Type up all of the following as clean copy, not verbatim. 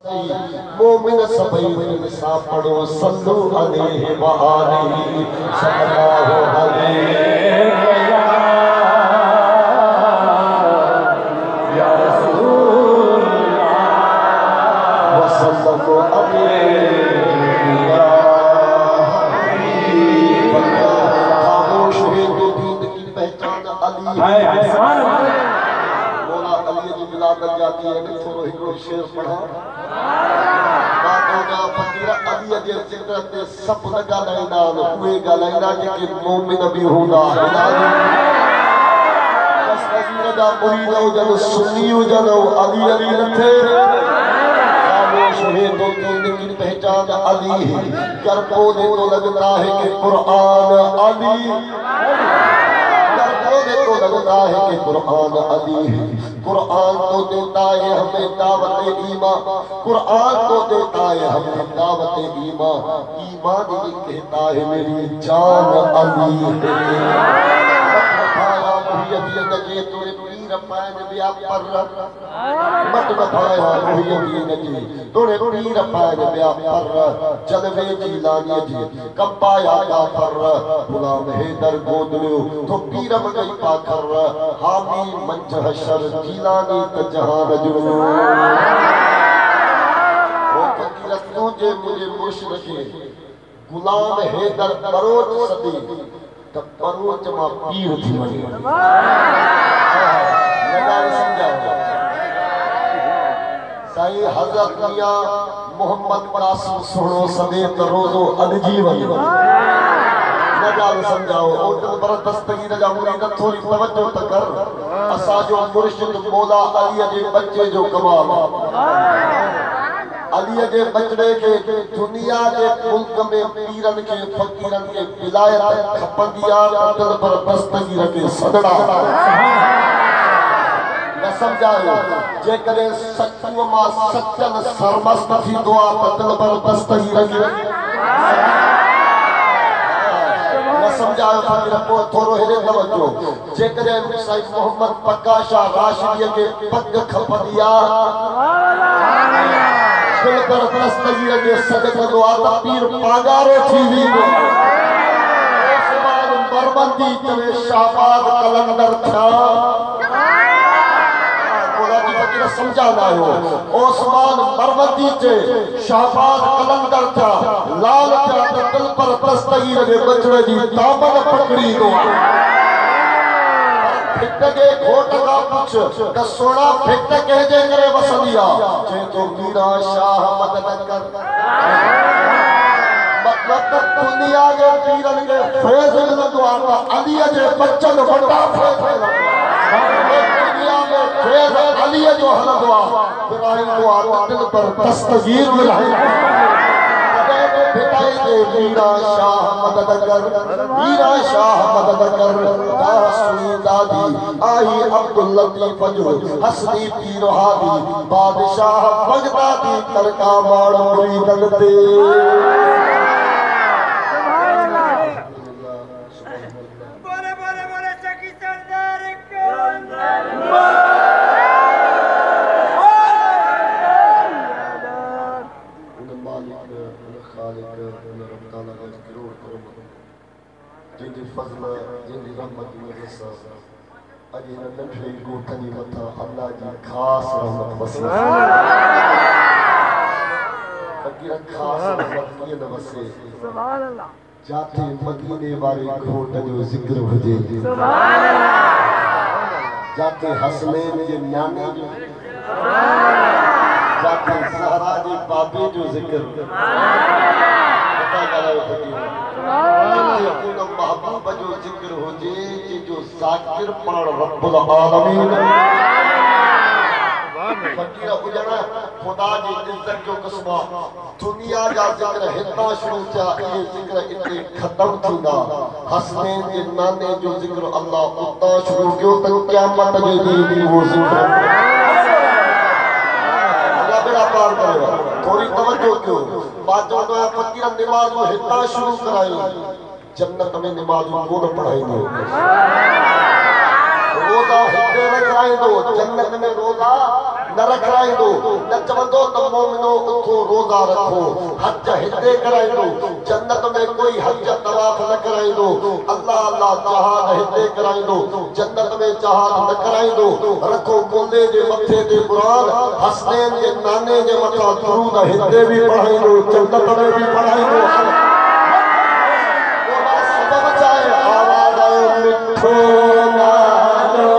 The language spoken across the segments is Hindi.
मोमिन सभई वञनि सां पढ़ो सल्लू अलैहि व आलिहि सल्लल्लाहु अलैहि या रसूलल्लाह व सल्लल्लाहु अलैहि या हबीबल्लाह। खामोश है तो दीन की पहचान अली है। मौला अली जी मिलादत जाती है कि थोड़ो हिकिड़ो शेर पढ़ा फकीर अली जे जिक्र ते सब न ॻाल्हाईंदा आहिनि, उहे ॻाल्हाईंदा जेके मोमिन बि हूंदा। फकीर जा मुरीद हुजनि, सुन्नी हुजनि, अली अली न थे। खामोश है तो दीन की पहचान अली है। कर पौधे तो लगता है कि कुरान अली, कर पौधे तो लगता है कि कुरान अली है। कुरान तो देता है हमें दावत ईमान, कुरान तो देता है हमें दावत ईमान, ईमान ये कहता है मेरी जान अली है। बताया मुहिय्यदीन जी तोरे पीर पान बिया पर मत बताया मुहिय्यदीन जी तोरे पीर पान बिया पर जलवे जीलानी जी कंपाया काफर गुलाम हैदर गोदलियो तो पीर गई पाकर हामी मंज हशर जीलानी त जहान जो वो फकीरतों जे मुझे मुर्शिद के गुलाम हैदर बरोच सदी त बरोच मां पीर थी वणी। लगान समझाओ साईं हजरत मियां मोहम्मद कासिम सुनो समेत रोजो अनजी वणी। लगान समझाओ और पर दस्तगीर जा मुरीद थोड़ी तवज्जो त कर। असा जो मुर्शिद मौला अली जे बच्चे जो कमाल, अली जे बचड़े के दुनिया के मुल्क में पीरन के फकीरन के विलायत खपंदी आ दिल पर दस्तगीर के सदड़ा न समझायो। जे करे सच्चो मां सच्चन सरमस्त थी दुआ दिल पर दस्तगीर के समझायो। फकीर को थोरो हेरे तवज्जो। जे करे साईं मोहम्मद प्रकाशा राशिदी के पग खपदिया दिल पर दस्तगीर के सदके दुआ त पीर पागारो थी वींदो। ओसमान बरबंदी तवे शाहबाद कलंदर था कोलाजी फकीर समझाना हो। ओसमान बरबंदी चे शाहबाद कलंदर था लाल था दिल पर दस्तगीर के बचड़े जी दामन पकड़ी दो। फिट के घोट का पुछ त सोना फिट के जे करे वसदिया जे तो मीरा शाह मदद कर मतलब दुनिया के पीरन के फैज न दुआ का अली जे बच्चन वटा फैज दुनिया में फैज अली जो हल दुआ इब्राहिम दुआ दिल पर दस्तगीर मिलाई फिटाई दे मीरा शाह मदद कर, मीरा शाह मदद कर। दासुनी दादी आई अब्दुल लतीफ जो हसनी पीर हादी बादशाह बगदादी करका मार मुरीदन दे। जिनकी फजल जिनकी रहमत में हिस्सा अजी नंढे गोठनी मथा अल्लाह जी खास रहमत वसे। फकीर खास रहमत ये न वसे सुभान अल्लाह जाते मदीने वाले घोट जो जिक्र हुजे सुभान अल्लाह जाते हसनैन जे न्याने जो जाते ज़हरा जे बाबे जो जिक्र पता करायो फकीर महबूब जो जिक्र हुजे जो ज़ाकिर पढ़ रब्बुल आलमीन फकीर हुजण खुदा जी इज्जत जो क़स्म दुनिया जा जिक्र हितां शुरू थिया ये जिक्र इते खत्म थींदा। हसनैन जे नाने जो जिक्र अल्लाह उतां शुरू कयो त क़यामत जे ॾींहुं वो जिक्र अल्लाह बेड़ा पार कयो। थोड़ी तवज्जो कयो। बाजो तो फकीर नमाज हितां शुरू कराई जन्नत में नमाज कोन पढ़ाईंदो रोज़ा हिते रखाईंदो जन्नत में रोज़ा न रखाइंदो न चवंदो त मोमिनो उथो रोज़ा रखो हज हिते कराइंदो जन्नत में कोई हज तवाफ न कराइंदो अल्लाह अल्लाह जहाद हिते कराइंदो जन्नत में जहाद न कराइंदो रखो कोले जे मथे ते कुरान हसनैन जे नाने जे मथा दुरूद हिते भी पढ़ाइंदो जन्नत में भी पढ़ाइंदो वो सबब चाहे आवाज आयो मिठो नालो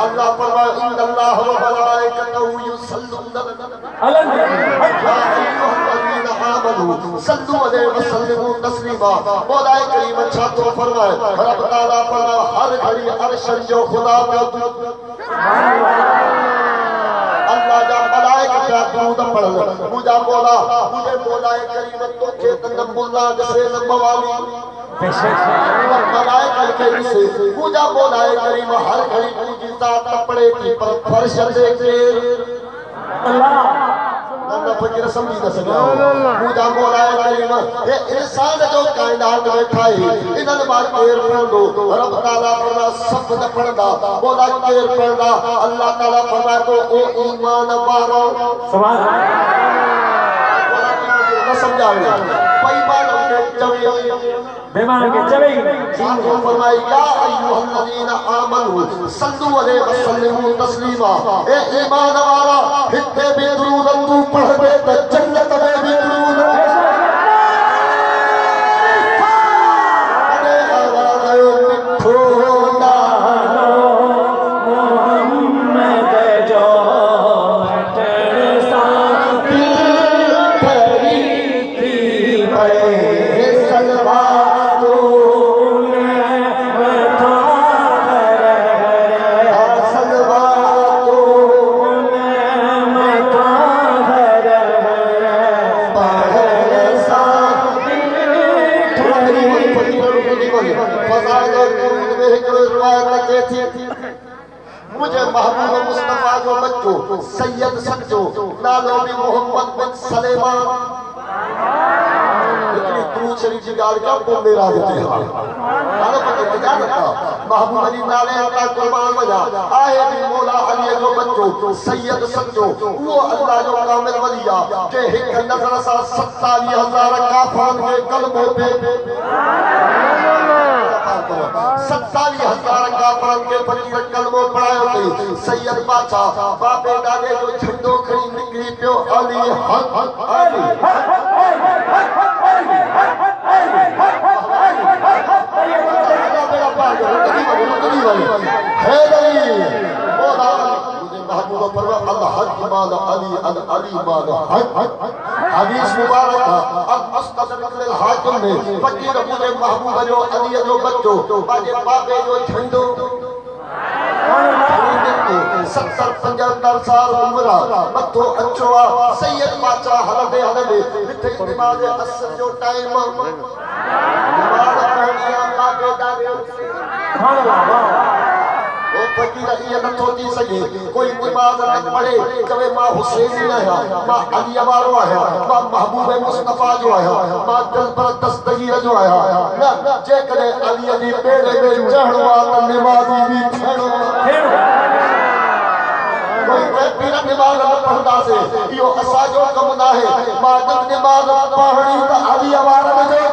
अल्लाह फरमाए इन्नल्लाह व मलाइकतहु युसल्लूना अय्युहल्लज़ीना आमनू सल्लू अलैहि व सल्लिमू तस्लीमा मौला करीम छा तो फरमाए रब ताला फरमाए हर घड़ी अर्श जो खुदा पे अल्लाह जा मलाइका दुरूद पढ़न मुझे मौला करीम तो चेतन नबुल्ला जैसे नबवाली मलाइका के से पूजा मौलाए करीम हर घड़ी पूजी जात कपड़े की पर फर्श देखे अल्लाह ना फकीर समझी न सका पूजा मौलाए करीम ये इंसान जो कायनात में ठाई इनन बार केर पढ़दो रब ताला फरमा सब न पढ़दा मौला केर पढ़दा अल्लाह ताला फरमा तो ओ ईमान वारो सुभान अल्लाह न समझावे बेईमान के चवे बेईमान के चवे साथ फरमाई या अय्युहल्लज़ीना आमनू सल्लू अलैहि व सल्लिमू तस्लीमा ए ईमान वाला हिते भी दुरूद तू पढ़ दे त जन्नत में भी दुरूद अरे आवाज आयो मिठो नालो मोहम्मद जो ठहर साथी खरी थी भाई सलवा मुझे महबूब मुस्तफा जो बच्चो सैयद सच्चो नालो भी मोहम्मद बिन सलेमान इतनी दुरूद शरीफ की गाल क्या बोल रहा है हां पता क्या लगता महबूब अली नाले अल्लाह कुर्बान बजा आए भी मौला अली जो बच्चो सैयद सच्चो वो अल्लाह जो कामिल वलिया के एक नजर सा 47000 काफिर के कलमों पे 47000 काफिर के फकीर कलमो पढ़ायो थी सैयद बादशाह बाबे दादे जो झंडो खड़ी निकली पियो अली हक अली हदीस मुबारक अल-मुस्तदरक हाकिम में फकीर मुझे महबूब जो अली जो बच्चो बाजे बाबे जो झंडो 70-75 साल उम्र मथो अचवा सैयद बादशाह हलदे हलदे मिठे नमाज असर जो टाइम नमाज पढ़नी बाबे दादे सुभान अल्लाह ओ फकीर ये न थोती सके कोई नमाज न पढ़े कवे मां हुसैन आया मां अली वारो आया मां महबूब मुस्तफा जो आया मां दिल पर दस्तगीर जो आया ना जे करे अली जी पेड़े में चढ़वा त नमाजी भी ठहरो कोई पीर नमाज पढ़दा से इहो असा जो कम ना है मां जब नमाज पढ़णी त अली आवाज में